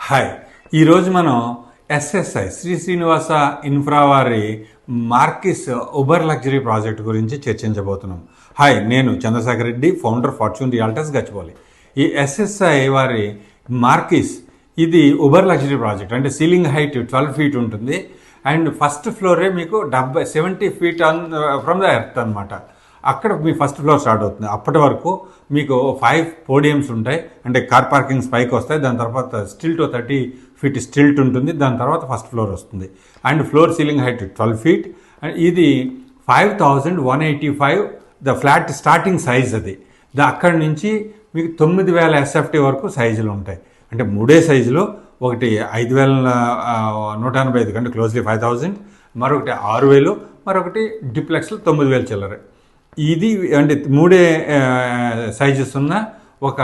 Hi, ఈరోజు మనం SSI Shri Srinivasa infra వారి మార్కిస్ ఉబర్ లగ్జరీ ప్రాజెక్ట్ గురించి చర్చించబోతున్నాం. హాయ్, నేను Chandrasekhar Reddy, founder Fortune Realtors Gachibowli. ఈ ఎస్ఎస్ఐ వారి మార్కిస్ ఇది ఉబర్ లగ్జరీ ప్రాజెక్ట్. అంటే సీలింగ్ హైట్ 12 feet ఉంటుంది అండ్ ఫస్ట్ ఫ్లోరే మీకు 70 feet ఫ్రమ్ ద ఎర్త్ అనమాట. అక్కడ మీ ఫస్ట్ ఫ్లోర్ స్టార్ట్ అవుతుంది. అప్పటి వరకు మీకు 5 podiums ఉంటాయి, అంటే కార్ పార్కింగ్స్ పైకి వస్తాయి. దాని తర్వాత స్టిల్ట్ 30 feet స్టిల్ట్ ఉంటుంది. దాని తర్వాత ఫస్ట్ ఫ్లోర్ వస్తుంది and floor ceiling height 12 feet. ఇది 5185 ద ఫ్లాట్ స్టార్టింగ్ సైజ్. అది అక్కడి నుంచి మీకు 9000 SFT వరకు సైజులు ఉంటాయి. అంటే మూడే సైజులో, ఒకటి 5185 కంటే క్లోజ్లీ 5000, మరొకటి 6000, మరొకటి డిప్లెక్స్లో 9000 చిల్లర. ఇది అంటే మూడే సైజెస్ ఉన్న ఒక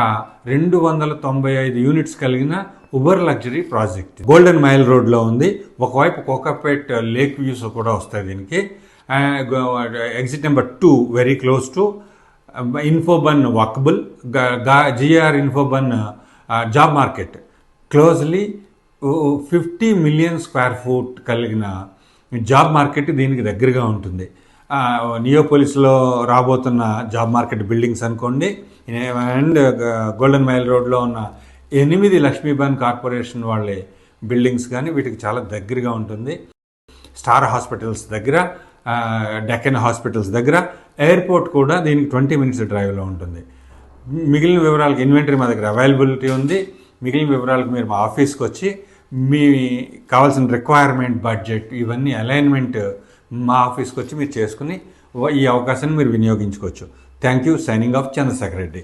295 units కలిగిన uber luxury project. Golden mile రోడ్లో ఉంది. ఒకవైపు కోకాపేట్ లేక్ వ్యూస్ కూడా వస్తాయి దీనికి. Exit number 2 very close to Infobahn walkable. జిఆర్ Infobahn job market closely 50 million square foot కలిగిన జాబ్ మార్కెట్ దీనికి దగ్గరగా ఉంటుంది. నియోపోలిస్లో రాబోతున్న జాబ్ మార్కెట్ బిల్డింగ్స్ అనుకోండి, అండ్ గోల్డెన్ మైల్ రోడ్లో ఉన్న 8 లక్ష్మీబాన్ కార్పొరేషన్ వాళ్ళే బిల్డింగ్స్ కానీ వీటికి చాలా దగ్గరగా ఉంటుంది. స్టార్ హాస్పిటల్స్ దగ్గర, డెక్కన్ హాస్పిటల్స్ దగ్గర, ఎయిర్పోర్ట్ కూడా దీనికి 20 minutes డ్రైవ్లో ఉంటుంది. మిగిలిన వివరాలకు ఇన్వెంటరీ మా దగ్గర అవైలబిలిటీ ఉంది. మిగిలిన వివరాలకు మీరు మా ఆఫీస్కి వచ్చి మీ కావాల్సిన రిక్వైర్మెంట్, బడ్జెట్, ఇవన్నీ అలైన్మెంట్ మా ఆఫీస్కి వచ్చి మీరు చేసుకుని ఈ అవకాశాన్ని మీరు వినియోగించుకోవచ్చు. Thank you. Signing off, Chandrashekar Reddy.